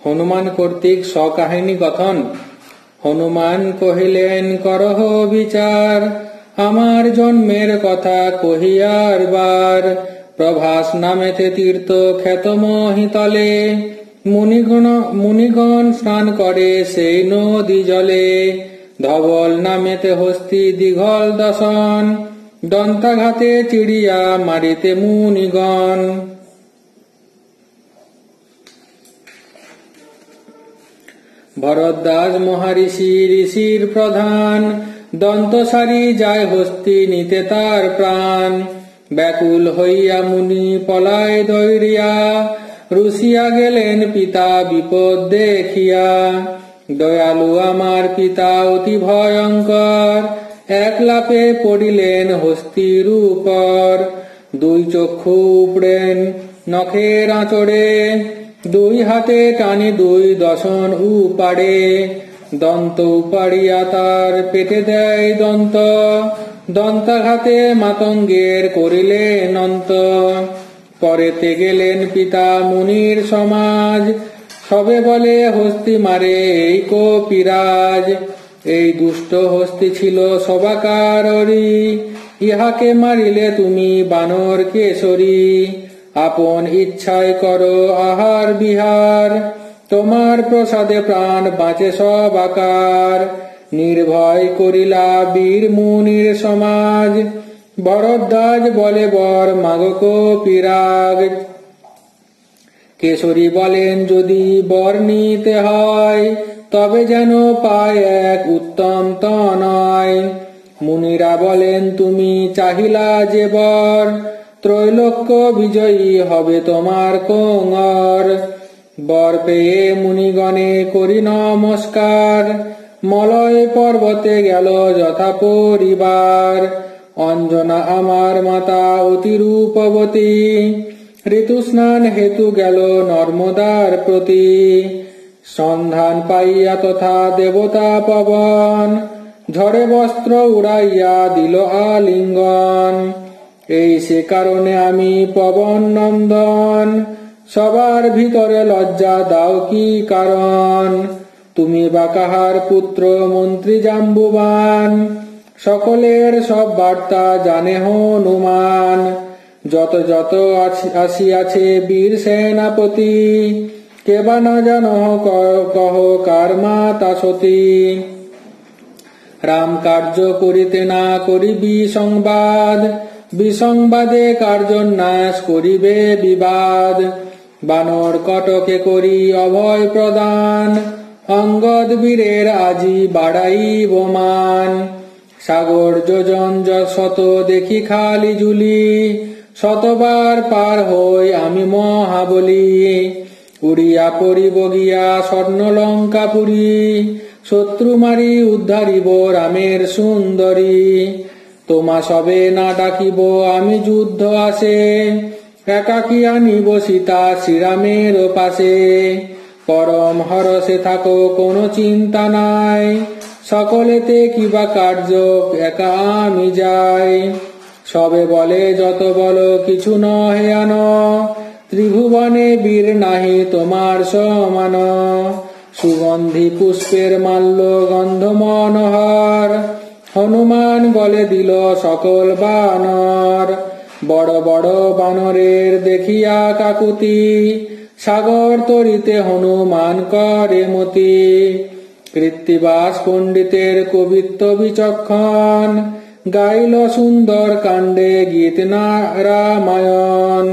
হনুমান কর্তৃক স্বকাহিনী কথন। হনুমান কহিলেন, করহ বিচার, আমার জন্মের কথা কহিয়ার বার। প্রভাস নামেতে তীর্থ খ্যাত মহিতলে, মুনিগণ স্নান করে সেই নদী জলে। ধবল নামেতে হস্তি দীঘল দশন, দন্তাঘাতে চিড়িয়া মারিতে মুনিগণ। ভরদ্বাজ মহারিষি ঋষির প্রধান, দন্তসারি যায় হস্তি নিতে তার প্রাণ। ব্যাকুল হইয়া মুনি পলায় দৌড়িয়া, রুষিয়া গেলেন পিতা বিপদ দেখিয়া। দয়ালু আমার পিতা অতি ভয়ঙ্কর, এক লাফে পড়িলেন হস্তির উপর। দুই চক্ষু উপড়েন নখের আঁচড়ে, দুই হাতে টানি দুই দশন উপাড়ে। দন্ত উপাড়িয়া তার পেটে দেয় দন্ত, দন্তাঘাতে মাতঙ্গের করিলেন অন্ত। পরেতে গেলেন পিতা মুনির সমাজ, সবে বলে হস্তি মারে এই কপিরাজ। এই দুষ্ট হস্তি ছিল সবাকারী, ইহাকে মারিলে তুমি বানর কেশরী। আপন ইচ্ছায় করো আহার বিহার, তোমার প্রসাদে প্রাণ বাঁচে সবাকার। নির্ভয় করিলা বীর মুনির সমাজ, ভরদ্বাজ বলে বর মাগো কপিরাজ। কেশরী বলেন, যদি বর নিতে হয়, তবে যেন পায় এক উত্তম তনয়। মুনিরা বলেন, তুমি চাহিলা যে বর, ত্রৈলোক্য বিজয়ী হবে তোমার কোঙর। বর পেয়ে মুনিগণে করি নমস্কার, মলয় পর্বতে গেল যথা পরিবার। অঞ্জনা আমার মাতা অতি রূপবতী, ঋতুস্নান হেতু গেল নর্মদার প্রতি। সন্ধান পাইয়া তথা দেবতা পবন, ঝড়ে বস্ত্র উড়াইয়া দিল আলিঙ্গন। এই সে কারণে আমি পবন নন্দন, সবার ভিতরে লজ্জা দাও কি কারণ। তুমি বা কাহার পুত্র মন্ত্রী জাম্বুবান, সকলের সব বার্তা জানে হনুমান। যত যত আসিয়াছে বীর সেনাপতি, কেবা না জানো কহ কার মাতা সতী। রাম কার্য করিতে না করিবি সংবাদ, বিসংবাদে কার্য নাশ করিবে বিবাদ। বানর কটকে করি অভয় প্রদান, অঙ্গদ বীরের আজি বাড়াইব মান। সাগর যোজন শত দেখি খালি জুলি, শতবার পার হই আমি মহাবলী। উড়িয়া পড়িব গিয়া স্বর্ণ লঙ্কাপুরী, শত্রু মারি উদ্ধারিব রামের সুন্দরী। তোমা সবে না ডাকিব আমি যুদ্ধ আসে, একাকী আনিব সীতা শ্রীরামের পাশে। পরম হরসে থাকো কোনো চিন্তা নাই, সকলেতে কিবা কার্য একা আমি যাই। সবে বলে যত বলো কিছু নহে আন, ত্রিভুবনে বীর নাহি তোমার সমান। সুগন্ধি পুষ্পের মাল্য গন্ধ মনোহর, হনুমান বলে দিল সকল বানর। বড় বড় বানরের দেখিয়া কাকুতি, সাগর তরিতে হনুমান করে মতি। কৃত্তিবাস পণ্ডিতের কবিত্ব বিচক্ষণ, গাইল সুন্দর কাণ্ডে গীত রামায়ণ।